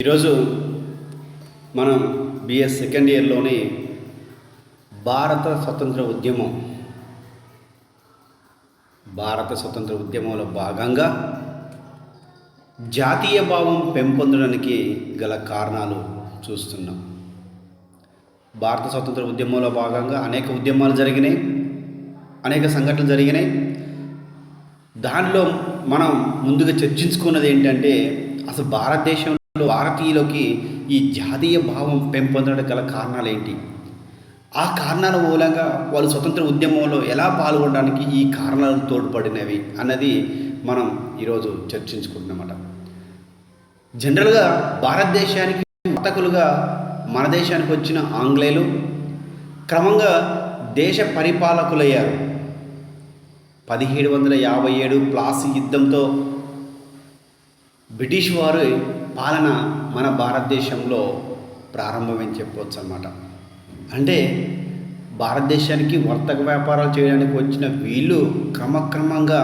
ఈరోజు మనం BS second ఇయర్లోని భారత స్వతంత్ర ఉద్యమంలో భాగంగా జాతీయ భావం పెంపొందడానికి గల కారణాలు చూస్తున్నాం. భారత స్వతంత్ర ఉద్యమంలో భాగంగా అనేక ఉద్యమాలు జరిగినాయి, అనేక సంఘటనలు జరిగినాయి. దానిలో మనం ముందుగా చర్చించుకున్నది ఏంటంటే, అసలు భారతదేశంలో భారతీయులకి ఈ జాతీయ భావం పెంపొందడానికి గల కారణాలు ఏంటి, ఆ కారణాల మూలంగా వాళ్ళు స్వతంత్ర ఉద్యమంలో ఎలా పాల్గొనడానికి ఈ కారణాలు తోడ్పడినవి అన్నది మనం ఈరోజు చర్చించుకుంటున్నమాట. జనరల్గా భారతదేశానికి వర్తకులుగా మన దేశానికి వచ్చిన ఆంగ్లేయులు క్రమంగా దేశ పరిపాలకులయ్యారు. 1757 ప్లాసీ యుద్ధంతో బ్రిటిష్ వారు పాలన మన భారతదేశంలో ప్రారంభమని చెప్పవచ్చు అన్నమాట. అంటే భారతదేశానికి వర్తక వ్యాపారాలు చేయడానికి వచ్చిన వీళ్ళు క్రమక్రమంగా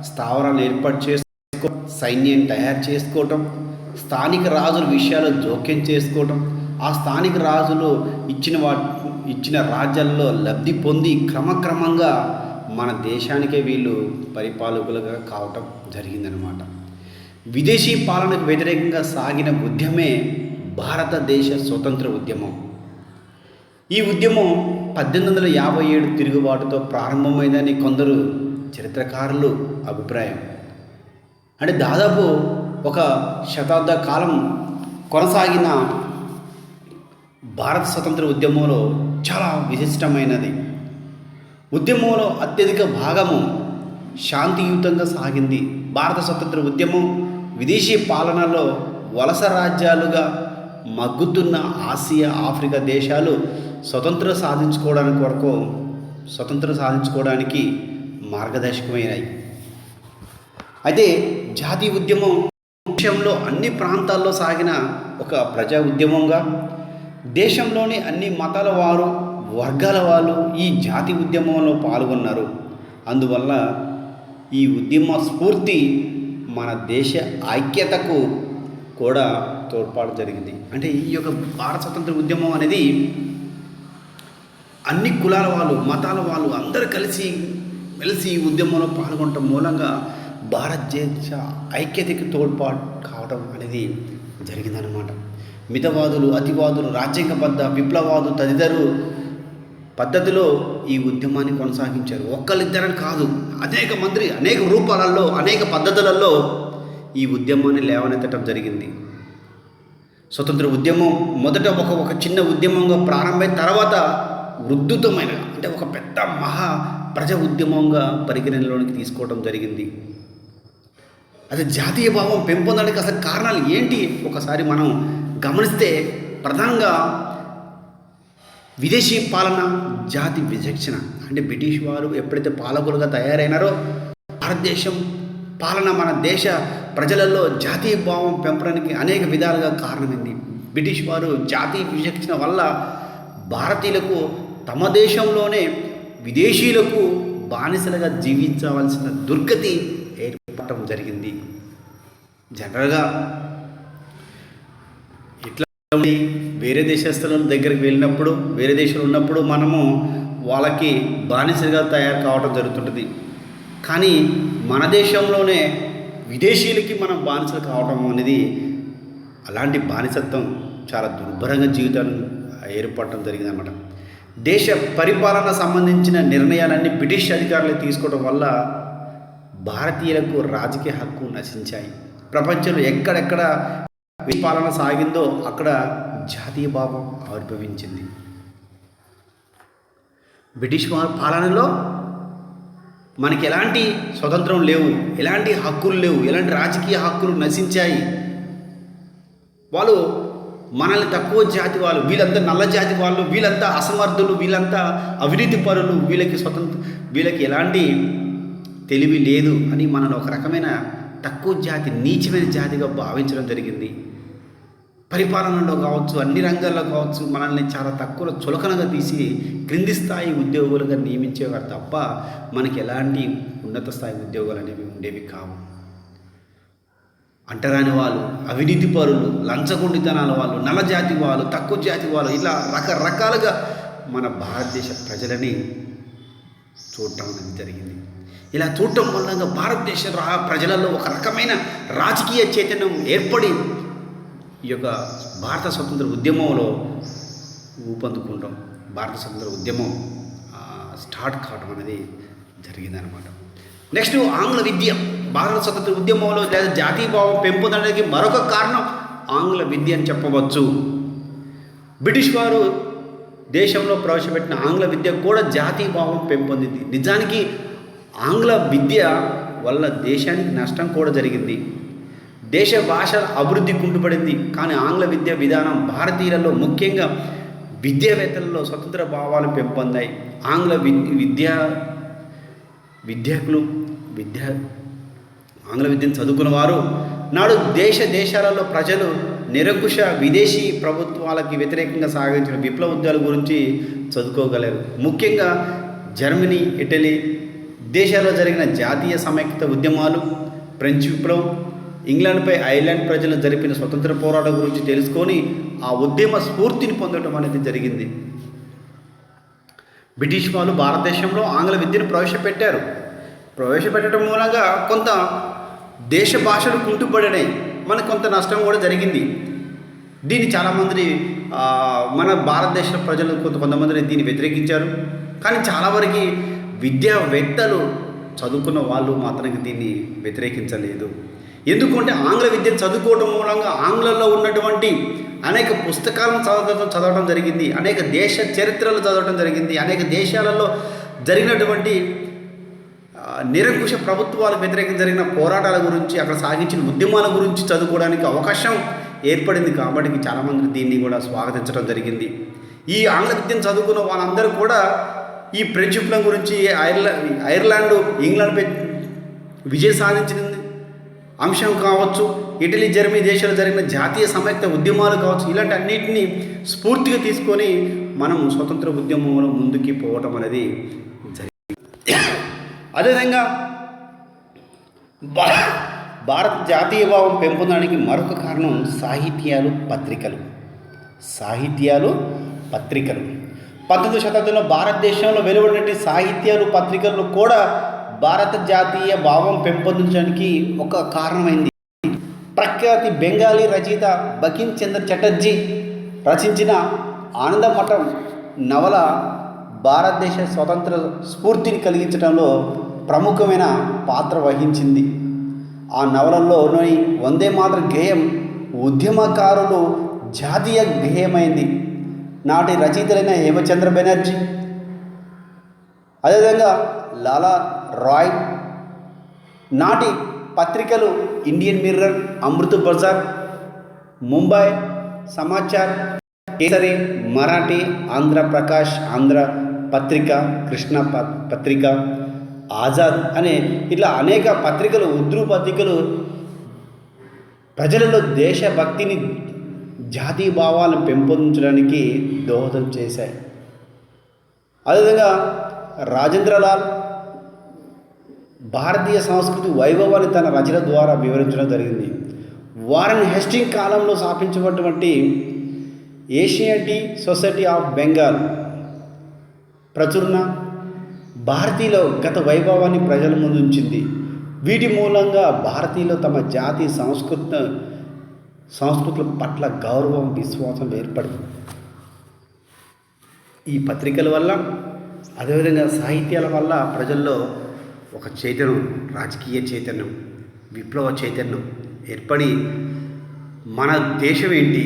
స్థావరాలు ఏర్పాటు చేసుకోవడం, సైన్యం తయారు చేసుకోవటం, స్థానిక రాజుల విషయాలు జోక్యం చేసుకోవటం, ఆ స్థానిక రాజులు ఇచ్చిన రాజ్యాల్లో లబ్ధి పొంది క్రమక్రమంగా మన దేశానికే వీళ్ళు పరిపాలకులుగా కావటం జరిగిందనమాట. విదేశీ పాలనకు వ్యతిరేకంగా సాగిన ఉద్యమే భారతదేశ స్వతంత్ర ఉద్యమం. ఈ ఉద్యమం 1857 తిరుగుబాటుతో ప్రారంభమైందని కొందరు చరిత్రకారులు అభిప్రాయం. అంటే దాదాపు ఒక శతాబ్ద కాలం కొనసాగిన భారత స్వతంత్ర ఉద్యమంలో చాలా విశిష్టమైనది. ఉద్యమంలో అత్యధిక భాగము శాంతియుతంగా సాగింది. భారత స్వతంత్ర ఉద్యమం విదేశీ పాలనలో వలస రాజ్యాలుగా మగ్గుతున్న ఆసియా, ఆఫ్రికా దేశాలు స్వతంత్రం సాధించుకోవడానికి మార్గదర్శకమైనాయి. అయితే జాతీయ ఉద్యమం దేశంలో అన్ని ప్రాంతాల్లో సాగిన ఒక ప్రజా ఉద్యమంగా దేశంలోని అన్ని మతాల వారు, వర్గాల వాళ్ళు ఈ జాతి ఉద్యమంలో పాల్గొన్నారు. అందువల్ల ఈ ఉద్యమ స్ఫూర్తి మన దేశ ఐక్యతకు కూడా తోడ్పాటు జరిగింది. అంటే ఈ యొక్క భారత స్వతంత్ర ఉద్యమం అనేది అన్ని కులాల వాళ్ళు, మతాల వాళ్ళు అందరూ కలిసి ఈ ఉద్యమంలో పాల్గొనటం మూలంగా భారతదేశ ఐక్యతకి తోడ్పాటు కావడం అనేది జరిగిందనమాట. మితవాదులు, అతివాదులు, రాజ్యాంగబద్ధ విప్లవాదులు తదితర పద్ధతిలో ఈ ఉద్యమాన్ని కొనసాగించారు. ఒక్కరిద్దరని కాదు, అనేక మంది అనేక రూపాలలో, అనేక పద్ధతులలో ఈ ఉద్యమాన్ని లేవనెత్తడం జరిగింది. స్వతంత్ర ఉద్యమం మొదట ఒక చిన్న ఉద్యమంగా ప్రారంభమైన తర్వాత ఉద్ధృతమైన, అంటే ఒక పెద్ద మహా ప్రజా ఉద్యమంగా పరిగణనలోనికి తీసుకోవడం జరిగింది. అదే జాతీయ భావం పెంపొందడానికి అసలు కారణాలు ఏంటి ఒకసారి మనం గమనిస్తే, ప్రధానంగా విదేశీ పాలన, జాతి విచక్షణ. అంటే బ్రిటిష్ వారు ఎప్పుడైతే పాలకులుగా తయారైనారో భారతదేశం పాలన మన దేశ ప్రజలలో జాతీయ భావం పెంపడానికి అనేక విధాలుగా కారణమైంది. బ్రిటిష్ వారు జాతీయ విచక్షణ వల్ల భారతీయులకు తమ దేశంలోనే విదేశీయులకు బానిసలుగా జీవించవలసిన దుర్గతి ఏర్పడటం జరిగింది. జనరల్గా ఇట్లా వేరే దేశస్తుల దగ్గరికి వెళ్ళినప్పుడు, వేరే దేశంలో ఉన్నప్పుడు మనము వాళ్ళకి బానిసలుగా తయారు కావడం జరుగుతుంటుంది. కానీ మన దేశంలోనే విదేశీయులకి మనం బానిసలు కావడం అనేది, అలాంటి బానిసత్వం చాలా దుర్భరంగా జీవితాన్ని ఏర్పడటం జరిగిందన్నమాట. దేశ పరిపాలన సంబంధించిన నిర్ణయాలన్నీ బ్రిటిష్ అధికారులు తీసుకోవడం వల్ల భారతీయులకు రాజకీయ హక్కు నశించాయి. ప్రపంచంలో ఎక్కడెక్కడ పాలన సాగిందో అక్కడ జాతీయ భావం ఆవిర్భవించింది. బ్రిటిష్ పాలనలో మనకి ఎలాంటి స్వతంత్రం లేవు, ఎలాంటి హక్కులు లేవు, ఎలాంటి రాజకీయ హక్కులు నశించాయి. వాళ్ళు మనల్ని తక్కువ జాతి వాళ్ళు, వీళ్ళంతా నల్ల జాతి వాళ్ళు, వీళ్ళంతా అసమర్థులు, వీళ్ళంతా అవినీతి పరులు, వీళ్ళకి ఎలాంటి తెలివి లేదు అని మనల్ని ఒక రకమైన తక్కువ జాతి, నీచమైన జాతిగా భావించడం జరిగింది. పరిపాలనలో కావచ్చు, అన్ని రంగాల్లో కావచ్చు, మనల్ని చాలా తక్కువ చులకనగా తీసి క్రింది స్థాయి ఉద్యోగులుగా నియమించేవారు తప్ప మనకి ఎలాంటి ఉన్నత స్థాయి ఉద్యోగాలు అనేవి ఉండేవి కావు. అంటరాని వాళ్ళు, అవినీతి పరులు, లంచగొండితనాల వాళ్ళు, నల్లజాతి వాళ్ళు, తక్కువ జాతి వాళ్ళు, ఇలా రకరకాలుగా మన భారతదేశ ప్రజలని చూడటం అనేది జరిగింది. ఇలా చూడటం వల్ల భారతదేశ ప్రజలలో ఒక రకమైన రాజకీయ చైతన్యం ఏర్పడి ఈ యొక్క భారత స్వతంత్ర ఉద్యమంలో ఊపందుకుంటాం. భారత స్వతంత్ర ఉద్యమం స్టార్ట్ కావడం అనేది జరిగిందనమాట. నెక్స్ట్ ఆంగ్ల విద్య. భారత స్వతంత్ర ఉద్యమంలో లేదా జాతీయభావం పెంపొందడానికి మరొక కారణం ఆంగ్ల విద్య అని చెప్పవచ్చు. బ్రిటిష్ వారు దేశంలో ప్రవేశపెట్టిన ఆంగ్ల విద్య కూడా జాతీయభావం పెంపొందింది. నిజానికి ఆంగ్ల విద్య వల్ల దేశానికి నష్టం కూడా జరిగింది. దేశ భాషల అభివృద్ధి కుంటుపడింది. కానీ ఆంగ్ల విద్య విధానం భారతీయులలో, ముఖ్యంగా విద్యావేత్తలలో స్వతంత్ర భావాలు పెంపొందాయి. ఆంగ్ల విద్యార్థులు ఆంగ్ల విద్యను చదువుకున్న వారు నాడు దేశాలలో ప్రజలు నిరంకుశ విదేశీ ప్రభుత్వాలకి వ్యతిరేకంగా సాగించిన విప్లవ ఉద్యమాల గురించి చదువుకోగలరు. ముఖ్యంగా జర్మనీ, ఇటలీ దేశాల్లో జరిగిన జాతీయ సమైక్యత ఉద్యమాలు, ఫ్రెంచ్ విప్లవం, ఇంగ్లాండ్పై ఐర్లాండ్ ప్రజలు జరిపిన స్వతంత్ర పోరాటం గురించి తెలుసుకొని ఆ ఉద్యమ స్ఫూర్తిని పొందడం అనేది జరిగింది. బ్రిటిష్ వాళ్ళు భారతదేశంలో ఆంగ్ల విద్యను ప్రవేశపెట్టడం మూలంగా కొంత దేశ భాషలు కుంటుపడినాయి. మనకు కొంత నష్టం కూడా జరిగింది. దీన్ని చాలామంది మన భారతదేశ ప్రజలు కొంతమంది దీన్ని వ్యతిరేకించారు. కానీ చాలా వరకు విద్యావేత్తలు, చదువుకున్న వాళ్ళు మాత్రం దీన్ని వ్యతిరేకించలేదు. ఎందుకంటే ఆంగ్ల విద్యను చదువుకోవడం మూలంగా ఆంగ్లంలో ఉన్నటువంటి అనేక పుస్తకాలను చదవడం జరిగింది, అనేక దేశ చరిత్రలు చదవడం జరిగింది, అనేక దేశాలలో జరిగినటువంటి నిరంకుశ ప్రభుత్వాలకు వ్యతిరేకంగా జరిగిన పోరాటాల గురించి, అక్కడ సాగించిన ఉద్యమాల గురించి చదువుకోవడానికి అవకాశం ఏర్పడింది. కాబట్టి చాలామంది దీన్ని కూడా స్వాగతించడం జరిగింది. ఈ ఆంగ్ల విద్యను చదువుకున్న వాళ్ళందరూ కూడా ఈ ఫ్రెంచ్ విప్లవం గురించి, ఐర్లాండ్ ఇంగ్లాండ్పై విజయం సాధించిన అంశం కావచ్చు, ఇటలీ, జర్మనీ దేశాలు జరిగిన జాతీయ సమైక్యత ఉద్యమాలు కావచ్చు, ఇలాంటి అన్నింటినీ స్ఫూర్తిగా తీసుకొని మనం స్వతంత్ర ఉద్యమంలో ముందుకి పోవటం అనేది జరిగింది. అదేవిధంగా భారత జాతీయ భావం పెంపొందడానికి మరొక కారణం సాహిత్యాలు, పత్రికలు. 19వ శతాబ్దంలో భారతదేశంలో వెలువడినటువంటి సాహిత్యాలు, పత్రికలు కూడా భారత జాతీయ భావం పెంపొందించడానికి ఒక కారణమైంది. ప్రఖ్యాతి బెంగాలీ రచయిత బకిం చంద్ర చటర్జీ రచించిన ఆనందమఠం నవల భారతదేశ స్వతంత్ర స్ఫూర్తిని కలిగించడంలో ప్రముఖమైన పాత్ర వహించింది. ఆ నవలలోని వందే మాతరం గేయం ఉద్యమకారులు జాతీయ గేయమైంది. నాటి రచయితలైన హేమచంద్ర బెనర్జీ, అదేవిధంగా లాలా రాయ్, నాటి పత్రికలు ఇండియన్ మిర్రర్, అమృత బజార్, ముంబై సమాచార్, కేసరి, మరాఠీ, ఆంధ్రప్రకాశ్, ఆంధ్ర పత్రిక, కృష్ణ పత్రిక, ఆజాద్ అనే ఇట్లా అనేక పత్రికలు, ఉర్దూ పత్రికలు ప్రజలలో దేశభక్తిని, జాతీయ భావాలను పెంపొందించడానికి దోహదం చేశాయి. అదేవిధంగా రాజేంద్రలాల్ భారతీయ సంస్కృతి వైభవాన్ని తన రచన ద్వారా వివరించడం జరిగింది. వారన్ హేస్టింగ్స్ కాలంలో స్థాపించినటువంటి ఏషియాటిక్ సొసైటీ ఆఫ్ బెంగాల్ ప్రచురణ భారతీయుల గత వైభవాన్ని ప్రజల ముందు ఉంచింది. వీటి మూలంగా భారతీయులు తమ జాతీయ సంస్కృతుల పట్ల గౌరవం, విశ్వాసం ఏర్పడింది. ఈ పత్రికల వల్ల, అదేవిధంగా సాహిత్యాల వల్ల ప్రజల్లో ఒక చైతన్యం, రాజకీయ చైతన్యం, విప్లవ చైతన్యం ఏర్పడి మన దేశం ఏంటి,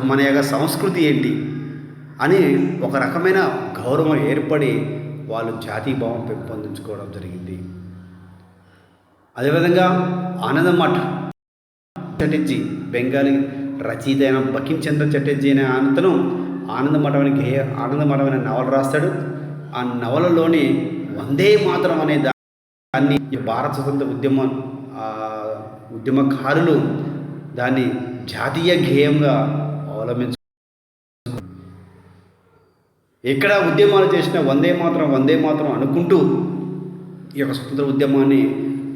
మన యొక్క సంస్కృతి ఏంటి అని ఒక రకమైన గౌరవం ఏర్పడి వాళ్ళు జాతీయ భావం పెంపొందించుకోవడం జరిగింది. అదేవిధంగా ఆనందమఠ చటర్జీ, బెంగాలీ రచయిత అయిన బకిం చంద్ర చటర్జీ అనే అతను ఆనందమఠం అనే నవల రాస్తాడు. ఆ నవలలోని వందే మాతరం అనే దాన్ని భారత స్వతంత్ర ఉద్యమకారులు దాన్ని జాతీయ గేయంగా అవలంబించు. ఎక్కడ ఉద్యమాలు చేసినా వందే మాతరం అనుకుంటూ ఈ యొక్క స్వతంత్ర ఉద్యమాన్ని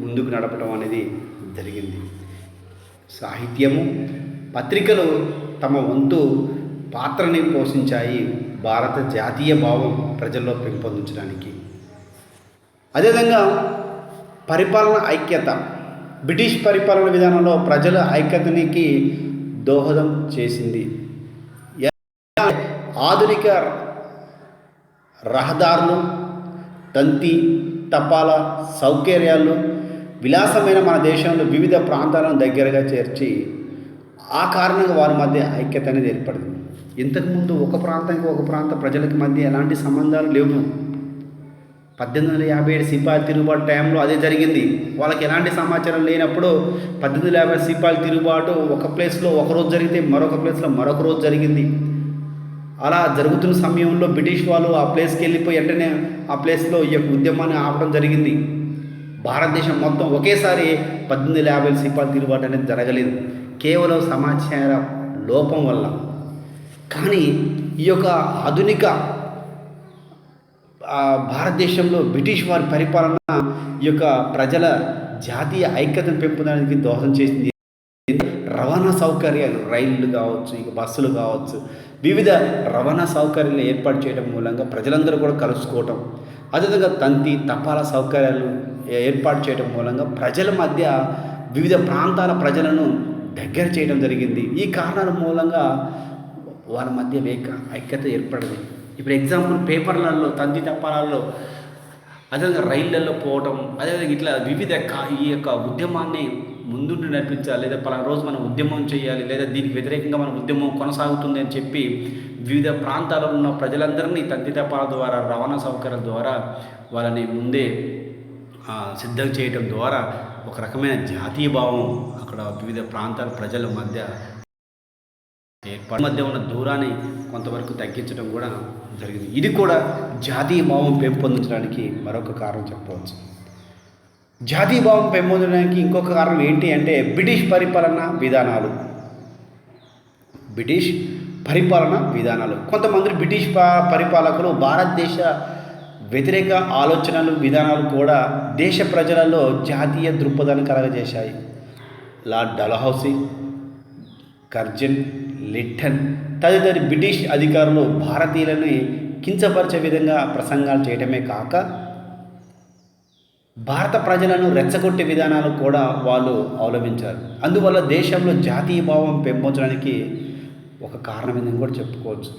ముందుకు నడపడం అనేది జరిగింది. సాహిత్యము, పత్రికలు తమ వంతు పాత్రని పోషించాయి భారత జాతీయ భావం ప్రజల్లో పెంపొందించడానికి. అదేవిధంగా పరిపాలన ఐక్యత, బ్రిటిష్ పరిపాలన విధానంలో ప్రజల ఐక్యతనికి దోహదం చేసింది. ఆధునిక రహదారులు, తంతి తపాలా సౌకర్యాలు విలాసమైన మన దేశంలో వివిధ ప్రాంతాలను దగ్గరగా చేర్చి ఆ కారణంగా వారి మధ్య ఐక్యత అనేది ఏర్పడింది. ఇంతకుముందు ఒక ప్రాంతానికి ఒక ప్రాంత ప్రజలకి మధ్య ఎలాంటి సంబంధాలు లేవు. 1857 సిపాయి తిరుగుబాటు టైంలో అదే జరిగింది. వాళ్ళకి ఎలాంటి సమాచారం లేనప్పుడు 1850 సిపాయి తిరుగుబాటు ఒక ప్లేస్లో ఒకరోజు జరిగితే మరొక ప్లేస్లో మరొక రోజు జరిగింది. అలా జరుగుతున్న సమయంలో బ్రిటిష్ వాళ్ళు ఆ ప్లేస్కి వెళ్ళిపోయి వెంటనే ఆ ప్లేస్లో ఈ యొక్క ఉద్యమాన్ని ఆపడం జరిగింది. భారతదేశం మొత్తం ఒకేసారి 1850 సిపాయి తిరుగుబాటు అనేది జరగలేదు, కేవలం సమాచార లోపం వల్ల. కానీ ఈ యొక్క ఆధునిక భారతదేశంలో బ్రిటిష్ వారి పరిపాలన ఈ యొక్క ప్రజల జాతీయ ఐక్యతను పెంపొందడానికి దోహదం చేసింది. రవాణా సౌకర్యాలు, రైళ్లు కావచ్చు, ఇక బస్సులు కావచ్చు, వివిధ రవాణా సౌకర్యాలు ఏర్పాటు చేయడం మూలంగా ప్రజలందరూ కూడా కలుసుకోవటం, అదేవిధంగా తంతి తపాలా సౌకర్యాలు ఏర్పాటు చేయడం మూలంగా ప్రజల మధ్య వివిధ ప్రాంతాల ప్రజలను దగ్గర చేయడం జరిగింది. ఈ కారణాల మూలంగా వాళ్ళ మధ్య ఐక్యత ఏర్పడింది. ఇప్పుడు ఎగ్జాంపుల్ పేపర్లలో, తంతి తపాలలో, అదేవిధంగా రైళ్లలో పోవటం, అదేవిధంగా ఇట్లా వివిధ ఈ యొక్క ఉద్యమాన్ని ముందుండి నడిపించాలి, లేదా పలానా రోజు మనం ఉద్యమం చేయాలి, లేదా దీనికి వ్యతిరేకంగా మన ఉద్యమం కొనసాగుతుంది అని చెప్పి వివిధ ప్రాంతాల్లో ఉన్న ప్రజలందరినీ తంతి తపాల ద్వారా, రవాణా సౌకర్యాల ద్వారా వాళ్ళని ముందే సిద్ధం చేయడం ద్వారా ఒక రకమైన జాతీయ భావం అక్కడ వివిధ ప్రాంతాల ప్రజల మధ్య మధ్య ఉన్న దూరాన్ని కొంతవరకు తగ్గించడం కూడా జరిగింది. ఇది కూడా జాతీయ భావం పెంపొందించడానికి మరొక కారణం చెప్పవచ్చు. జాతీయ భావం పెంపొందడానికి ఇంకొక కారణం ఏంటి అంటే బ్రిటిష్ పరిపాలన విధానాలు. బ్రిటిష్ పరిపాలన విధానాలు కొంతమంది బ్రిటిష్ పరిపాలకులు భారతదేశ వ్యతిరేక ఆలోచనలు, విధానాలు కూడా దేశ ప్రజలలో జాతీయ దృక్పథాన్ని కలగజేశాయి. లార్డ్ డల్హౌసీ, కర్జన్, లిట్టన్ తదితర బ్రిటిష్ అధికారులు భారతీయులను కించపరిచే విధంగా ప్రసంగాలు చేయడమే కాక భారత ప్రజలను రెచ్చగొట్టే విధానాలు కూడా వాళ్ళు అవలంబించారు. అందువల్ల దేశంలో జాతీయ భావం పెంపొందడానికి ఒక కారణం ఏందని కూడా చెప్పుకోవచ్చు.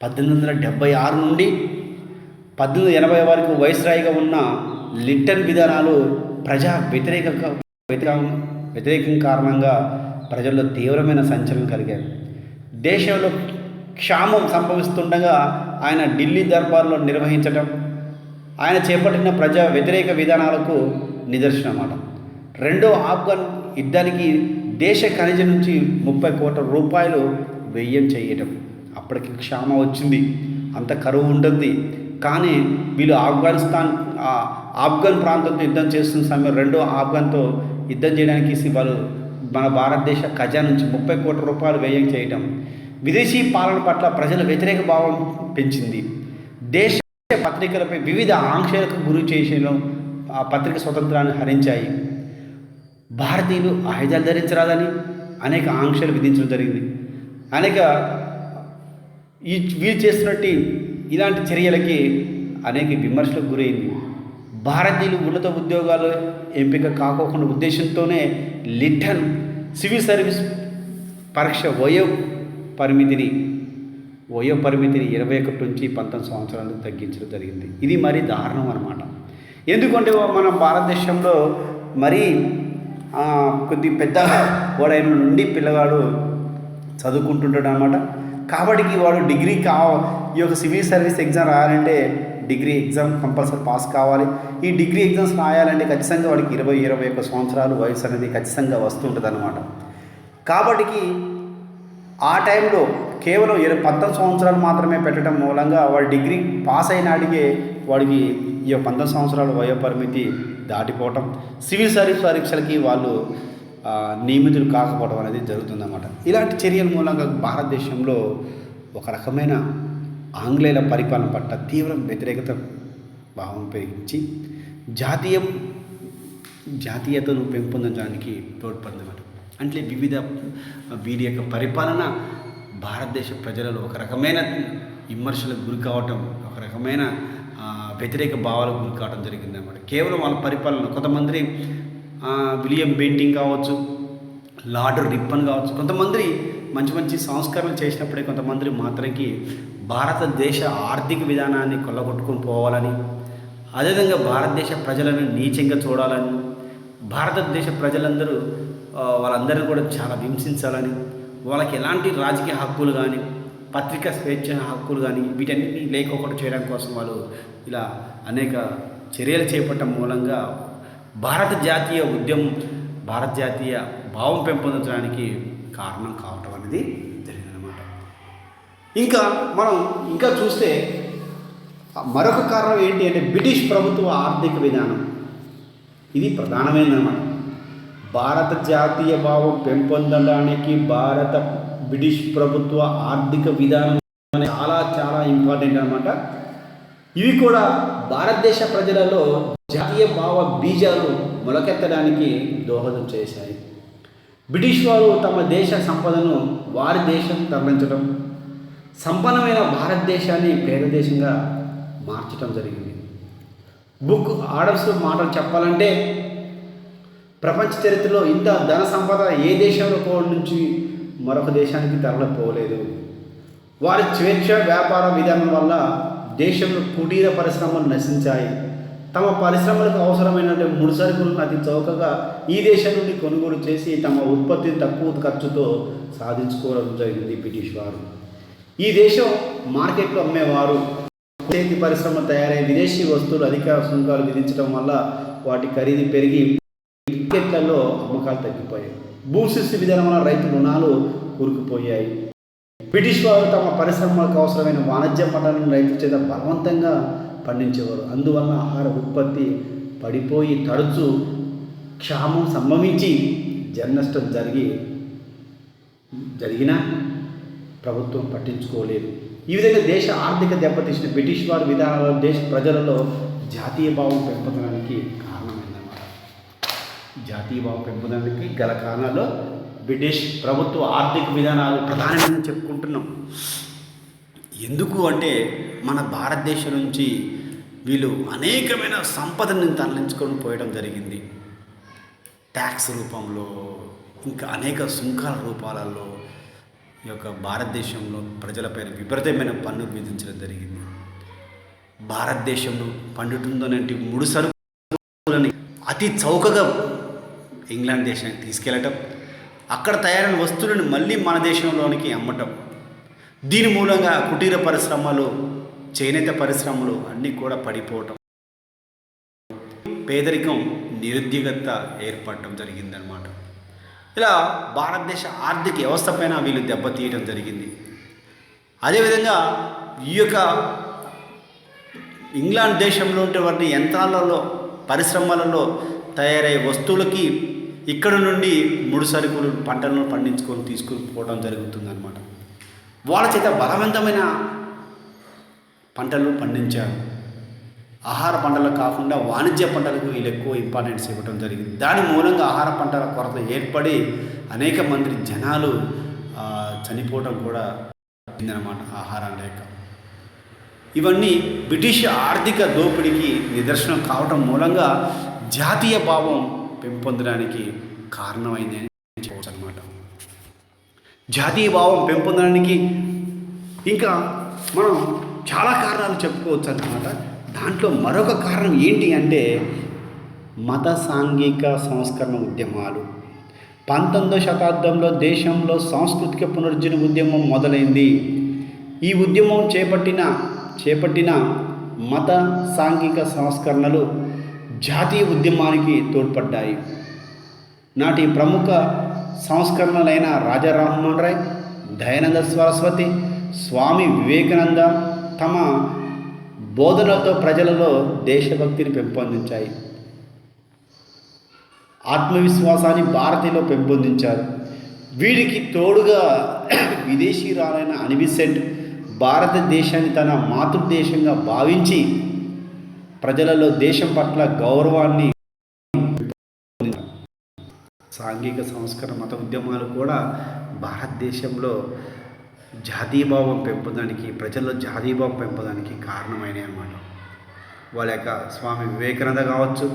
1876 నుండి 1880 వరకు వైస్రాయిగా ఉన్న లిట్టన్ విధానాలు ప్రజా వ్యతిరేకం కారణంగా ప్రజల్లో తీవ్రమైన సంచలనం కలిగారు. దేశంలో క్షామం సంభవిస్తుండగా ఆయన ఢిల్లీ దర్బార్లో నిర్వహించడం ఆయన చేపట్టిన ప్రజా వ్యతిరేక విధానాలకు నిదర్శనం అన్నమాట. రెండో ఆఫ్ఘన్ యుద్ధానికి దేశ ఖనిజ నుంచి 30 కోట్ల రూపాయలు వ్యయం చేయటం. అప్పటికి క్షామం వచ్చింది, అంత కరువు ఉంటుంది. కానీ వీళ్ళు ఆఫ్ఘన్ ప్రాంతంతో యుద్ధం చేస్తున్న సమయం రెండో ఆఫ్ఘన్తో యుద్ధం చేయడానికి వాళ్ళు మన భారతదేశ ఖజానా నుంచి 30 కోట్ల రూపాయలు వ్యయం చేయటం విదేశీ పాలన పట్ల ప్రజల వ్యతిరేక భావం పెంచింది. దేశ పత్రికలపై వివిధ ఆంక్షలకు గురి చేసేయడం ఆ పత్రిక స్వతంత్రాన్ని హరించాయి. భారతీయులు ఆయుధాలు ధరించరాదని అనేక ఆంక్షలు విధించడం జరిగింది. అనేక వీళ్ళు చేస్తున్నట్టు ఇలాంటి చర్యలకి అనేక విమర్శలకు గురైంది. భారతీయులు ఉన్నత ఉద్యోగాలు ఎంపిక కాకోకుండా ఉద్దేశంతోనే లిట్టన్ సివిల్ సర్వీస్ పరీక్ష వయో పరిమితిని 21 నుంచి 19 సంవత్సరాలకు తగ్గించడం జరిగింది. ఇది మరీ దారుణం అన్నమాట. ఎందుకంటే మన భారతదేశంలో మరీ కొద్ది పెద్ద వాడైన నుండి పిల్లగాడు చదువుకుంటుంటాడు అన్నమాట. కాబట్టి వాడు డిగ్రీ ఈ యొక్క సివిల్ సర్వీస్ ఎగ్జామ్ రాయాలంటే డిగ్రీ ఎగ్జామ్ కంపల్సరీ పాస్ కావాలి. ఈ డిగ్రీ ఎగ్జామ్స్ రాయాలంటే ఖచ్చితంగా వాడికి 20-21 సంవత్సరాలు వయసు అనేది ఖచ్చితంగా వస్తుంటుంది అన్నమాట. కాబట్టి ఆ టైంలో కేవలం 19 సంవత్సరాలు మాత్రమే పెట్టడం మూలంగా వాడు డిగ్రీ పాస్ అయినాడికే వాడికి ఈ 19 సంవత్సరాల వయో పరిమితి దాటిపోవటం, సివిల్ సర్వీస్ పరీక్షలకి వాళ్ళు నియమితులు కాకపోవడం అనేది జరుగుతుందన్నమాట. ఇలాంటి చర్యల మూలంగా భారతదేశంలో ఒక రకమైన ఆంగ్లేయుల పరిపాలన పట్ల తీవ్ర వ్యతిరేకత భావం పెంచి జాతీయతను పెంపొందడానికి తోడ్పడిందన్నమాట. అంటే వీరి యొక్క పరిపాలన భారతదేశ ప్రజలలో ఒక రకమైన విమర్శలకు గురి కావటం, ఒక రకమైన వ్యతిరేక భావాలకు గురి కావడం జరిగిందన్నమాట. కేవలం వాళ్ళ పరిపాలన కొంతమంది విలియం బెంటింగ్ కావచ్చు, లార్డ్ రిప్పన్ కావచ్చు, కొంతమంది మంచి మంచి సంస్కరణలు చేసినప్పుడే కొంతమంది మాత్రానికి భారతదేశ ఆర్థిక విధానాన్ని కొల్లగొట్టుకొని పోవాలని, అదేవిధంగా భారతదేశ ప్రజలను నీచంగా చూడాలని, భారతదేశ ప్రజలందరూ వాళ్ళందరినీ కూడా చాలా హింసించాలని, వాళ్ళకి ఎలాంటి రాజకీయ హక్కులు కానీ, పత్రికా స్వేచ్ఛ హక్కులు కానీ వీటన్నిటిని లేకోకుండా చేయడం కోసం వాళ్ళు ఇలా అనేక చర్యలు చేపట్టడం మూలంగా భారత జాతీయ భావం పెంపొందించడానికి కారణం కావటం అనేది జరిగిందనమాట. మనం చూస్తే మరొక కారణం ఏంటి అంటే బ్రిటిష్ ప్రభుత్వ ఆర్థిక విధానం. ఇది ప్రధానమైనదన్నమాట. భారత జాతీయ భావం పెంపొందడానికి బ్రిటిష్ ప్రభుత్వ ఆర్థిక విధానం చాలా చాలా ఇంపార్టెంట్ అన్నమాట. ఇవి కూడా భారతదేశ ప్రజలలో జాతీయ భావ బీజాలు మొలకెత్తడానికి దోహదం చేశాయి. బ్రిటిష్ వారు తమ దేశ సంపదను వారి దేశం తరలించడం, సంపన్నమైన భారతదేశాన్ని పేద దేశంగా మార్చడం జరిగింది. బుక్ ఆడమ్స్ మాటలు చెప్పాలంటే ప్రపంచ చరిత్రలో ఇంత ధన సంపద ఏ దేశంలో నుంచి మరొక దేశానికి తరలిపోలేదు. వారి స్వేచ్ఛ వ్యాపార విధానం వల్ల దేశంలో కుటీర పరిశ్రమలు నశించాయి. తమ పరిశ్రమలకు అవసరమైన ముడిసరుకులను అతి చౌకగా ఈ దేశం నుండి కొనుగోలు చేసి తమ ఉత్పత్తిని తక్కువ ఖర్చుతో సాధించుకోవడం జరిగింది బ్రిటిష్ వారు. ఈ దేశం మార్కెట్లో అమ్మేవారు. చేతి పరిశ్రమ తయారై విదేశీ వస్తువులు అధిక సుంకాలు విధించడం వల్ల వాటి ఖరీదు పెరిగి మార్కెట్లలో అమ్మకాలు తగ్గిపోయాయి. భూశిస్తు విధానం వల్ల రైతు రుణాలు కూరుకుపోయాయి. బ్రిటిష్ వారు తమ పరిశ్రమలకు అవసరమైన వాణిజ్య పంటలను రైతుల చేత బలవంతంగా పండించేవారు. అందువలన ఆహార ఉత్పత్తి పడిపోయి తరచూ క్షామం సంభవించి జననష్టం జరిగినా ప్రభుత్వం పట్టించుకోలేదు. ఈ విధంగా దేశ ఆర్థిక దెబ్బతీసిన బ్రిటిష్ వారి విధానాలు దేశ ప్రజలలో జాతీయ భావం పెంపొందడానికి కారణమైందన్నమాట. జాతీయ భావం పెంపొందడానికి గల కారణాల్లో బ్రిటిష్ ప్రభుత్వ ఆర్థిక విధానాలు ప్రధానమైన చెప్పుకుంటున్నాం. ఎందుకు అంటే మన భారతదేశం నుంచి వీళ్ళు అనేకమైన సంపదను తరలించుకొని పోయడం జరిగింది. ట్యాక్స్ రూపంలో, ఇంకా అనేక సుంకాల రూపాలలో ఈ యొక్క భారతదేశంలో ప్రజలపైన విపరీతమైన పన్ను విధించడం జరిగింది. భారతదేశంలో పండుతుందనేటి ముడి సరుకులని అతి చౌకగా ఇంగ్లాండ్ దేశానికి తీసుకెళ్ళటం, అక్కడ తయారైన వస్తువులను మళ్ళీ మన దేశంలోనికి అమ్మటం, దీని మూలంగా కుటీర పరిశ్రమలు, చేనేత పరిశ్రమలు అన్నీ కూడా పడిపోవటం, పేదరికం, నిరుద్యోగత ఏర్పడటం జరిగిందనమాట. ఇలా భారతదేశ ఆర్థిక వ్యవస్థ పైన వీళ్ళు దెబ్బతీయడం జరిగింది. అదేవిధంగా ఈ యొక్క ఇంగ్లాండ్ దేశంలో ఉన్నటువంటి యంత్రాలలో, పరిశ్రమలలో తయారయ్యే వస్తువులకి ఇక్కడ నుండి ముడి సరుకులు పంటలను పండించుకొని తీసుకుని పోవడం జరుగుతుందన్నమాట. వాళ్ళ చేత బలవంతమైన పంటలు పండించారు. ఆహార పంటలు కాకుండా వాణిజ్య పంటలకు వీళ్ళు ఎక్కువ ఇంపార్టెన్స్ ఇవ్వడం జరిగింది. దాని మూలంగా ఆహార పంటల కొరత ఏర్పడి అనేక మంది జనాలు చనిపోవడం కూడా జరిగిందన్నమాట ఆహారం లేక. ఇవన్నీ బ్రిటిష్ ఆర్థిక దోపిడీకి నిదర్శనం కావటం మూలంగా జాతీయ భావం పెంపొందడానికి కారణమైంది అని చెప్పవచ్చు అన్నమాట. జాతీయ భావం పెంపొందడానికి ఇంకా మనం చాలా కారణాలు చెప్పుకోవచ్చు అన్నమాట. దాంట్లో మరొక కారణం ఏంటి అంటే మత సాంఘిక సంస్కరణ ఉద్యమాలు. 19వ శతాబ్దంలో దేశంలో సాంస్కృతిక పునరుజ్జీవన ఉద్యమం మొదలైంది. ఈ ఉద్యమం చేపట్టిన మత సాంఘిక సంస్కరణలు జాతీయ ఉద్యమానికి తోడ్పడ్డాయి. నాటి ప్రముఖ సంస్కరణలైన రాజా రామ్మోహన్ రాయ్, దయానంద సరస్వతి, స్వామి వివేకానంద తమ బోధనలతో ప్రజలలో దేశభక్తిని పెంపొందించాయి. ఆత్మవిశ్వాసాన్ని భారతీయులో పెంపొందించారు. వీరికి తోడుగా విదేశీయురాలైన అనీ బెసెంట్ భారతదేశాన్ని తన మాతృదేశంగా భావించి ప్రజలలో దేశం పట్ల గౌరవాన్ని సాంఘిక సంస్కరణ మత ఉద్యమాలు కూడా భారతదేశంలో జాతీయభావం పెంపడానికి, ప్రజల్లో జాతీయభావం పెంపడానికి కారణమైనవి అన్నమాట. వాళ్ళ యొక్క స్వామి వివేకానంద కావచ్చు,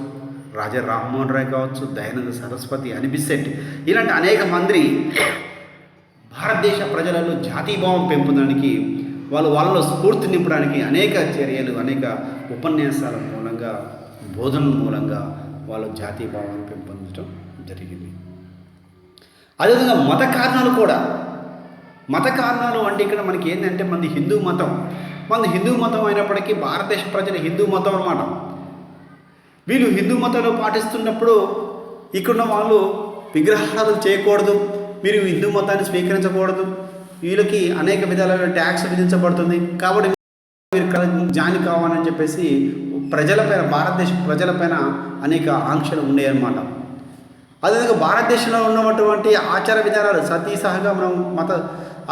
రాజా రామ్మోహన్ రాయ్ కావచ్చు, దయానంద సరస్వతి, అనిబిసెట్టి, ఇలాంటి అనేక మంది భారతదేశ ప్రజలలో జాతీయభావం పెంపడానికి, వాళ్ళలో స్ఫూర్తి నింపడానికి అనేక చర్యలు, అనేక ఉపన్యాసాల మూలంగా, బోధనల మూలంగా వాళ్ళ జాతీయ భావాన్ని పెంపొందడం జరిగింది. అదేవిధంగా మత కారణాలు కూడా. మత కారణాలు అంటే ఇక్కడ మనకి ఏంటంటే మనది హిందూ మతం అయినప్పటికీ భారతదేశ ప్రజలు హిందూ మతం అన్నమాట. వీళ్ళు హిందూ మతంలో పాటిస్తున్నప్పుడు ఇక్కడున్న వాళ్ళు విగ్రహారాధన చేయకూడదు, మీరు హిందూ మతాన్ని స్వీకరించకూడదు, వీళ్ళకి అనేక విధాలుగా ట్యాక్స్ విధించబడుతుంది, కాబట్టి మీరు జాయిన్ కావాలని చెప్పేసి భారతదేశ ప్రజలపైన అనేక ఆంక్షలు ఉండేవన్నమాట. అదేవిధంగా భారతదేశంలో ఉన్నటువంటి ఆచార విధానాలు సతీ సహగమనం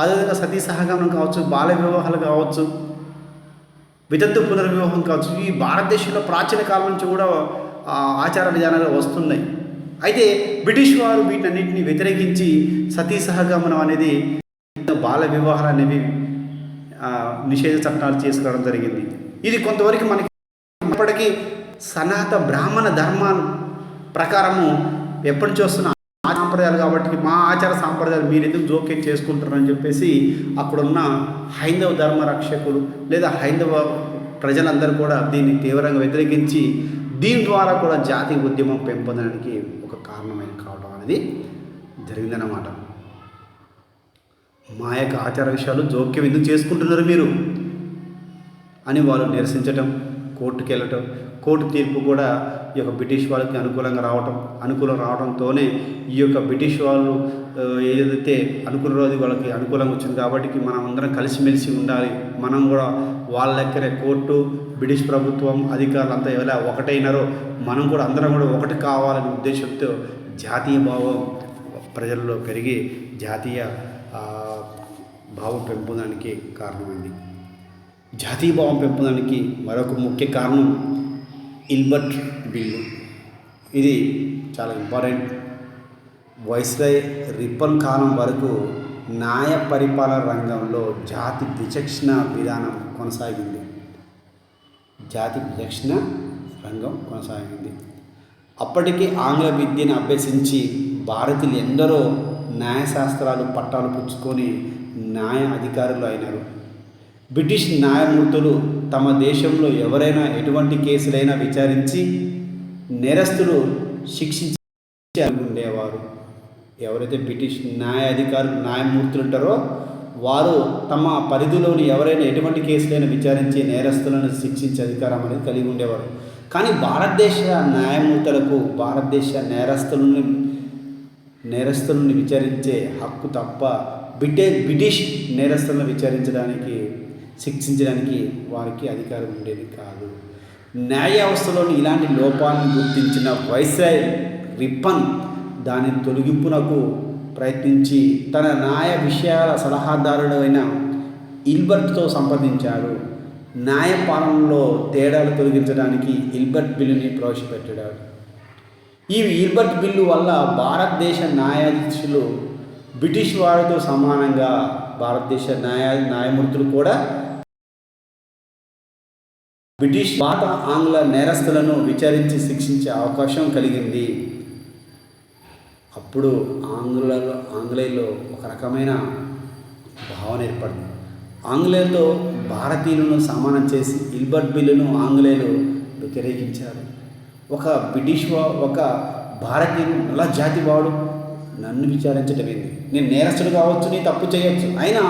అదేవిధంగా సతీ సహగమనం కావచ్చు, బాల వివాహాలు కావచ్చు, వితంతు పునర్వివాహం కావచ్చు, ఈ భారతదేశంలో ప్రాచీన కాలం నుంచి కూడా ఆచార విధానాలు వస్తున్నాయి. అయితే బ్రిటిష్ వారు వీటన్నిటిని వ్యతిరేకించి సతీ సహగమనం అనేది, బాల వివాహాలు అనేవి నిషేధ చట్టాలు చేసుకురావడం జరిగింది. ఇది కొంతవరకు మనకి ఇప్పటికీ సనాతన బ్రాహ్మణ ధర్మాల ప్రకారము ఎప్పటి నుంచి వస్తున్న సాంప్రదాయాలు కాబట్టి మా ఆచార సాంప్రదాయాలు మీరు ఎందుకు జోక్యం చేసుకుంటారని చెప్పేసి అక్కడున్న హైందవ ధర్మ రక్షకులు లేదా హైందవ ప్రజలందరూ కూడా దీన్ని తీవ్రంగా వ్యతిరేకించి దీని ద్వారా కూడా జాతీయ ఉద్యమం పెంపొందడానికి ఒక కారణమైన కావడం అనేది జరిగిందన్నమాట. మా యొక్క ఆచార విషయాలు జోక్యం ఎందుకు చేసుకుంటున్నారు మీరు అని వాళ్ళు నిరసించటం, కోర్టుకు వెళ్ళటం, కోర్టు తీర్పు కూడా ఈ యొక్క బ్రిటిష్ వాళ్ళకి అనుకూలం రావడంతోనే ఈ యొక్క బ్రిటిష్ వాళ్ళు ఏదైతే అనుకున్న వాళ్ళకి అనుకూలంగా వచ్చింది కాబట్టి మనం అందరం కలిసిమెలిసి ఉండాలి, మనం కూడా వాళ్ళ లెక్కనే కోర్టు, బ్రిటిష్ ప్రభుత్వం, అధికారులు అంతా ఎలా ఒకటైనారో మనం కూడా అందరం కూడా ఒకటి కావాలనే ఉద్దేశంతో జాతీయ భావం ప్రజల్లో పెరిగి జాతీయ భావం పెంపొందడానికి కారణమైంది. జాతీయ భావం పెంపొందడానికి మరొక ముఖ్య కారణం ఇల్బర్ట్ బిల్లు. ఇది చాలా ఇంపార్టెంట్. వైస్రాయ్ రిప్పన్ కాలం వరకు న్యాయ పరిపాలన రంగంలో జాతి విచక్షణ విధానం కొనసాగింది. అప్పటికి ఆంగ్ల విద్యను అభ్యసించి భారతీయులు ఎందరో న్యాయశాస్త్రాలు పట్టాలు పుచ్చుకొని న్యాయ అధికారులు అయినారు. బ్రిటిష్ న్యాయమూర్తులు తమ దేశంలో ఎవరైనా ఎటువంటి కేసులైనా విచారించి నేరస్తులు శిక్షించి ఉండేవారు. ఎవరైతే బ్రిటిష్ న్యాయమూర్తులు ఉంటారో వారు తమ పరిధిలోని ఎవరైనా ఎటువంటి కేసులైనా విచారించి నేరస్తులను శిక్షించే అధికారం అనేది కలిగి ఉండేవారు. కానీ భారతదేశ న్యాయమూర్తులకు భారతదేశ నేరస్తులను విచారించే హక్కు తప్ప బ్రిటిష్ నేరస్తులను శిక్షించడానికి వారికి అధికారం ఉండేది కాదు. న్యాయ వ్యవస్థలోని ఇలాంటి లోపాలను గుర్తించిన వైస్రాయ్ రిప్పన్ దాని తొలగింపునకు ప్రయత్నించి తన న్యాయ విషయాల సలహాదారుడైన ఇల్బర్ట్తో సంప్రదించాడు. న్యాయ పాలనలో తేడాలు తొలగించడానికి ఇల్బర్ట్ బిల్లుని ప్రవేశపెట్టాడు. ఈ ఇల్బర్ట్ బిల్లు వల్ల భారతదేశ న్యాయాధీశులు బ్రిటిష్ వారితో సమానంగా భారతదేశ న్యాయమూర్తులు కూడా బ్రిటిష్ భారత ఆంగ్ల నేరస్తులను విచారించి శిక్షించే అవకాశం కలిగింది. అప్పుడు ఆంగ్లేయుల్లో ఒక రకమైన భావన ఏర్పడింది. ఆంగ్లేయులతో భారతీయులను సమానం చేసి ఇల్బర్ట్ బిల్లును ఆంగ్లేయులు వ్యతిరేకించారు. ఒక భారతీయుడు నల్ల జాతి వాడు నన్ను విచారించడం ఏంది, నేను నేరస్తుడు కావచ్చు, నేను తప్పు చేయవచ్చు, అయినా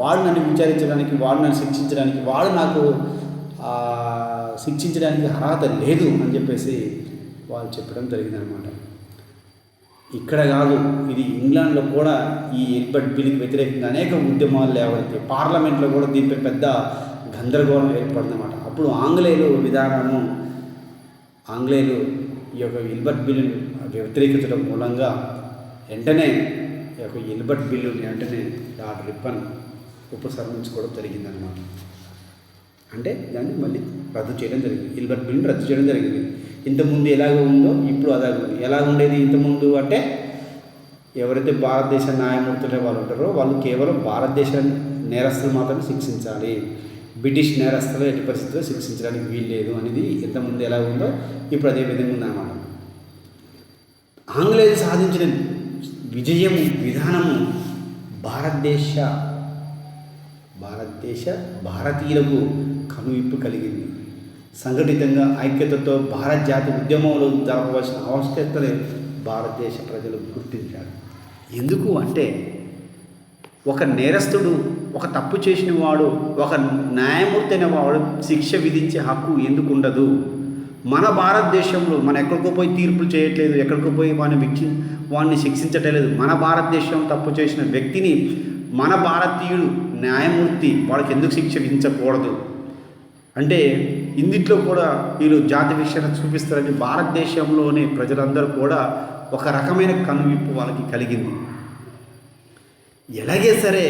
వాడు నన్ను విచారించడానికి, వాడు నన్ను శిక్షించడానికి, వాడు నాకు శిక్షించడానికి అర్హత లేదు అని చెప్పేసి వాళ్ళు చెప్పడం జరిగిందనమాట. ఇక్కడ కాదు, ఇది ఇంగ్లాండ్లో కూడా ఈ ఇల్బర్ట్ బిల్లుకి వ్యతిరేకంగా అనేక ఉద్యమాలు లేవైతే పార్లమెంట్లో కూడా దీనిపై పెద్ద గందరగోళం ఏర్పడిందన్నమాట. అప్పుడు ఆంగ్లేయులు ఈ యొక్క ఇల్బర్ట్ బిల్లుని వ్యతిరేకించడం మూలంగా వెంటనే ఈ యొక్క ఇల్బర్ట్ బిల్లుని లార్డ్ రిప్పన్ ఉపసంహరించుకోవడం జరిగిందనమాట. అంటే దాన్ని మళ్ళీ రద్దు చేయడం జరిగింది. ఇల్బర్ట్ బిల్లుని రద్దు చేయడం జరిగింది. ఇంతకుముందు ఎలాగ ఉందో ఇప్పుడు అలాగే ఉంది. ఎలా ఉండేది ఇంతకుముందు అంటే ఎవరైతే భారతదేశ న్యాయమూర్తులు వాళ్ళు ఉంటారో వాళ్ళు కేవలం భారతదేశ నేరస్తులు మాత్రమే శిక్షించాలి, బ్రిటిష్ నేరస్తులు ఎట్టి పరిస్థితుల్లో శిక్షించడానికి వీల్లేదు అనేది ఇంతకుముందు ఎలా ఉందో ఇప్పుడు అదే విధంగా ఉందన్నమాట. ఆంగ్లేయులు సాధించిన విజయము విధానము భారతీయులకు కనువిప్పు కలిగింది. సంఘటితంగా ఐక్యతతో భారత జాతి ఉద్యమంలో జరపవలసిన ఆవశ్యకతను భారతదేశ ప్రజలు గుర్తించారు. ఎందుకు అంటే ఒక నేరస్తుడు, ఒక తప్పు చేసిన వాడు, ఒక న్యాయమూర్తి అయిన వాడు శిక్ష విధించే హక్కు ఎందుకు ఉండదు? మన భారతదేశంలో మనం ఎక్కడికో పోయి తీర్పులు చేయట్లేదు, ఎక్కడికో పోయి వాడిని శిక్షించట్లేదు. మన భారతదేశం తప్పు చేసిన వ్యక్తిని మన భారతీయుడు న్యాయమూర్తి వాళ్ళకి ఎందుకు శిక్ష విధించకూడదు అంటే ఇందులో కూడా వీళ్ళు జాతి విషయాన్ని చూపిస్తారని భారతదేశంలోని ప్రజలందరూ కూడా ఒక రకమైన కనువిప్పు వాళ్ళకి కలిగింది. ఎలాగే సరే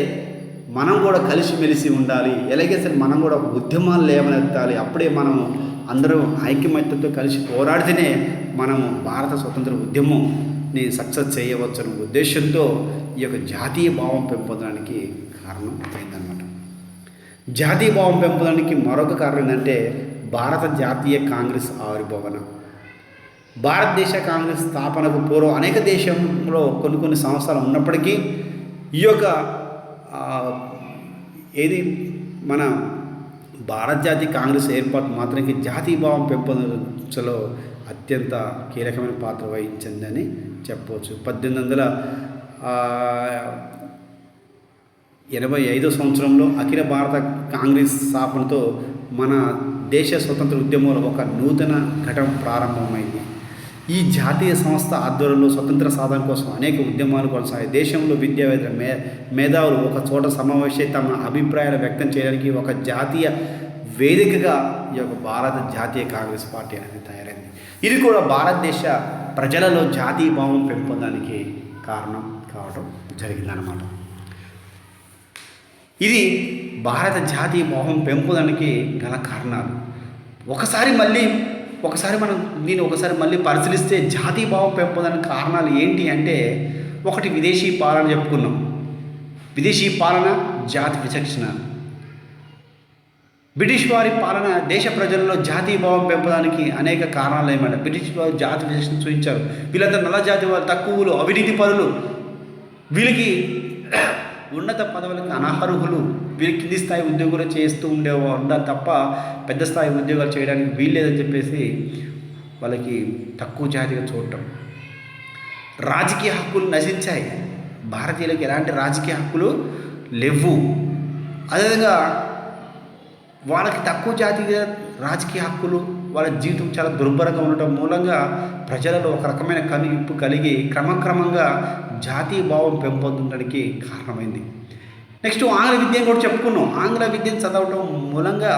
మనం కూడా కలిసిమెలిసి ఉండాలి, ఎలాగే సరే మనం కూడా ఉద్యమాలు లేవనెత్తాలి. అప్పుడే మనం అందరం ఐక్యమత్యంతో కలిసి పోరాడితేనే మనము భారత స్వతంత్ర ఉద్యమంని సక్సెస్ చేయవచ్చనే ఉద్దేశంతో ఈ యొక్క జాతీయ భావం పెంపొందడానికి కారణం అయిందన్నమాట. జాతీయ భావం పెంపొందడానికి మరొక కారణం ఏంటంటే భారత జాతీయ కాంగ్రెస్ ఆవిర్భావన. భారతదేశ కాంగ్రెస్ స్థాపనకు పూర్వం అనేక దేశంలో కొన్ని సంవత్సరాలు ఉన్నప్పటికీ ఈ యొక్క మన భారత జాతీయ కాంగ్రెస్ ఏర్పాటు మాత్రానికి జాతీయ భావం పెంపొందించలో అత్యంత కీలకమైన పాత్ర వహించిందని చెప్పవచ్చు. 1885 సంవత్సరంలో అఖిల భారత కాంగ్రెస్ స్థాపనతో మన దేశ స్వతంత్ర ఉద్యమంలో ఒక నూతన ఘటన ప్రారంభమైంది. ఈ జాతీయ సంస్థ ఆధ్వర్యంలో స్వతంత్ర సాధన కోసం అనేక ఉద్యమాలు కొనసాగాయి. దేశంలో విద్యావేత్తల మేధావులు ఒక చోట సమావేశమై తమ అభిప్రాయాలు వ్యక్తం చేయడానికి ఒక జాతీయ వేదికగా ఈ యొక్క భారత జాతీయ కాంగ్రెస్ పార్టీ అనేది తయారైంది. ఇది కూడా భారతదేశ ప్రజలలో జాతీయ భావం పెంపొందడానికి కారణం కావడం జరిగిందన్నమాట. ఇది భారత జాతీయ భావం పెంపొందడానికి గల కారణాలు. ఒకసారి మనం మళ్ళీ పరిశీలిస్తే జాతీయ భావం పెంపొందడానికి కారణాలు ఏంటి అంటే, ఒకటి విదేశీ పాలన చెప్పుకున్నాం. విదేశీ పాలన, జాతి విచక్షణ. బ్రిటిష్ వారి పాలన దేశ ప్రజల్లో జాతీయ భావం పెంపడానికి అనేక కారణాలు ఏమంటే, బ్రిటిష్ వారు జాతి విచక్షణ చూపించారు. వీళ్ళంతా నల్ల జాతి వారు, తక్కువలు, అవినీతి పరులు, వీళ్ళకి ఉన్నత పదవులకు అనర్హులు, వీళ్ళు కింది స్థాయి ఉద్యోగులు చేస్తూ ఉండాలి తప్ప పెద్ద స్థాయి ఉద్యోగాలు చేయడానికి వీల్లేదని చెప్పేసి వాళ్ళకి తక్కువ జాతిగా చూడటం. రాజకీయ హక్కులు నశించాయి. భారతీయులకు ఎలాంటి రాజకీయ హక్కులు లేవు. అదేవిధంగా వాళ్ళకి తక్కువ జాతీయ రాజకీయ హక్కులు, వాళ్ళ జీవితం చాలా దుర్భరంగా ఉండటం మూలంగా ప్రజలలో ఒక రకమైన కనువిప్పు కలిగి క్రమక్రమంగా జాతీయ భావం పెంపొందడానికి కారణమైంది. నెక్స్ట్ ఆంగ్ల విద్యను కూడా చెప్పుకున్నాం. ఆంగ్ల విద్యను చదవటం మూలంగా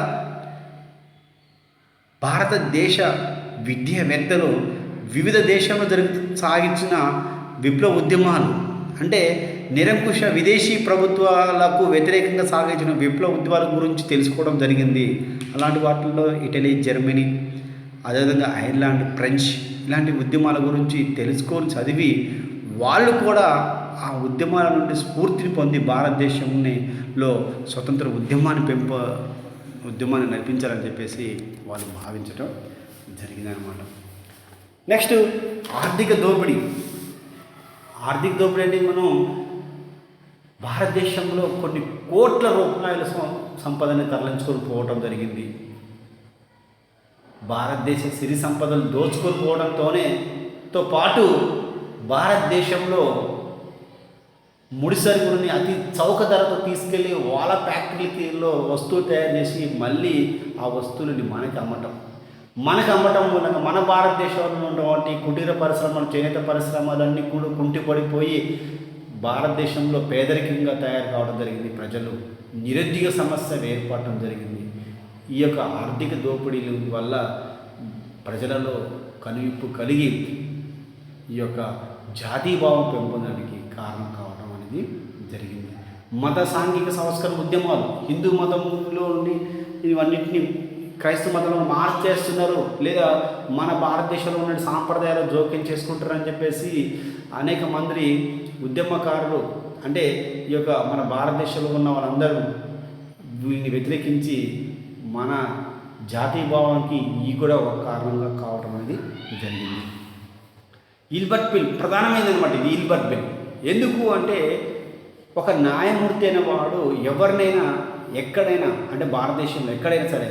భారతదేశ విద్యావేత్తలు వివిధ దేశంలో సాగించిన విప్లవ ఉద్యమాలు అంటే నిరంకుశ విదేశీ ప్రభుత్వాలకు వ్యతిరేకంగా సాగించిన విప్లవ ఉద్యమాల గురించి తెలుసుకోవడం జరిగింది. అలాంటి వాటిల్లో ఇటలీ, జర్మనీ, అదేవిధంగా ఐర్లాండ్, ఫ్రెంచ్ ఇలాంటి ఉద్యమాల గురించి తెలుసుకొని చదివి వాళ్ళు కూడా ఆ ఉద్యమాల నుండి స్ఫూర్తిని పొంది భారతదేశంలో స్వతంత్ర ఉద్యమాన్ని నడిపించాలని చెప్పేసి వాళ్ళు భావించడం జరిగిందనమాట. నెక్స్ట్ ఆర్థిక దోపిడీ. ఆర్థిక దోపిడీ అంటే మనం భారతదేశంలో కొన్ని కోట్ల రూపాయల సంపదని తరలించుకొని పోవడం జరిగింది. భారతదేశ సిరి సంపదలు దోచుకొని పోవడంతో పాటు భారతదేశంలో ముడిసరుకుని అతి చౌక ధరతో తీసుకెళ్ళి వాళ్ళ ఫ్యాక్టరీలో వస్తువులు తయారు చేసి మళ్ళీ ఆ వస్తువులని మనకి అమ్మటం మూలంగా మన భారతదేశంలో ఉన్నటువంటి కుటీర పరిశ్రమలు, చేనేత పరిశ్రమలన్నీ కూడా కుంటిపడిపోయి భారతదేశంలో పేదరికంగా తయారు కావడం జరిగింది. ప్రజలు నిరుద్యోగ సమస్య ఏర్పడటం జరిగింది. ఈ యొక్క ఆర్థిక దోపిడీల వల్ల ప్రజలలో కనువిప్పు కలిగి ఈ యొక్క జాతీయ భావం పెంపొందడానికి కారణం కావడం అనేది జరిగింది. మత సాంఘిక సంస్కరణ ఉద్యమాలు, హిందూ మతంలో ఇవన్నిటిని క్రైస్తవ మతంలో మార్చేస్తున్నారు, లేదా మన భారతదేశంలో ఉన్న సాంప్రదాయాలు జోక్యం చేసుకుంటారని చెప్పేసి అనేక మంది ఉద్యమకారులు, అంటే ఈ యొక్క మన భారతదేశంలో ఉన్న వాళ్ళందరూ వీటిని వ్యతిరేకించి మన జాతీయ భావానికి ఈ కూడా ఒక కారణంగా కావటం అనేది జరిగింది. ఇల్బర్ట్ బిల్ ప్రధానమైనది అనమాట. ఇది ఇల్బర్ట్ బిల్ ఎందుకు అంటే, ఒక న్యాయమూర్తి అయిన వాడు ఎవరినైనా ఎక్కడైనా, అంటే భారతదేశంలో ఎక్కడైనా సరే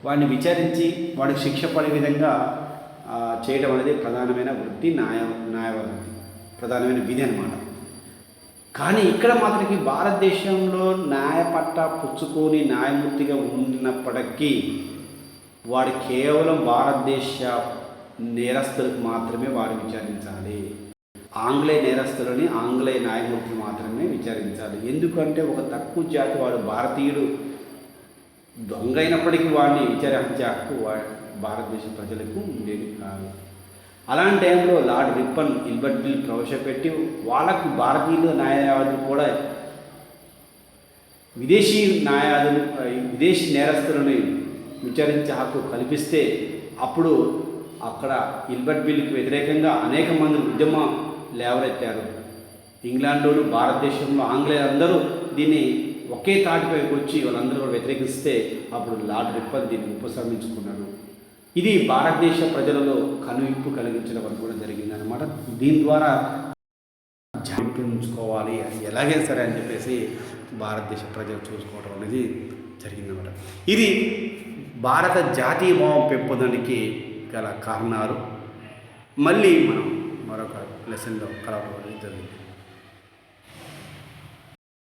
వాడిని విచారించి వాడికి శిక్ష పడే విధంగా చేయడం అనేది ప్రధానమైన వృత్తి, న్యాయవాది ప్రధానమైన విధి అనమాట. కానీ ఇక్కడ మాత్రకి భారతదేశంలో న్యాయపట్ట పుచ్చుకొని న్యాయమూర్తిగా ఉన్నప్పటికీ వాడు కేవలం భారతదేశ నేరస్తులకు మాత్రమే వాడు విచారించాలి. ఆంగ్లేయ నేరస్తులని ఆంగ్లేయ న్యాయమూర్తి మాత్రమే విచారించాలి. ఎందుకంటే ఒక తక్కువ జాతి వాడు భారతీయుడు దొంగ అయినప్పటికీ వాడిని విచారించే హక్కు భారతదేశ ప్రజలకు ఉండేది కాదు. అలాంటి టైంలో లార్డ్ రిప్పన్ ఇల్బర్ట్ బిల్ ప్రవేశపెట్టి వాళ్ళకు భారతీయులు న్యాయవాదులు కూడా విదేశీ నేరస్తులని విచారించే హక్కు కల్పిస్తే, అప్పుడు అక్కడ ఇల్బర్ట్ బిల్కి వ్యతిరేకంగా అనేక మంది ఉద్యమం లేవనెత్తారు. ఇంగ్లాండ్లోను భారతదేశంలో ఆంగ్లేయులందరూ దీన్ని ఒకే తాటిపైకి వచ్చి వాళ్ళందరూ కూడా వ్యతిరేకిస్తే అప్పుడు లార్డ్ రిప్పన్ దీన్ని ఉపసంహరించుకున్నాడు. ఇది భారతదేశ ప్రజలలో కనువిప్పు కలిగించడం వరకు కూడా జరిగిందనమాట. దీని ద్వారా ఉంచుకోవాలి అని ఎలాగైనా సరే అని చెప్పేసి భారతదేశ ప్రజలు చూసుకోవడం అనేది జరిగిందన్నమాట. ఇది భారత జాతీయ భావం పెంపొందడానికి గల కారణాలు. మళ్ళీ మనం మరొక లెసన్లో కలవడం అనేది జరిగింది.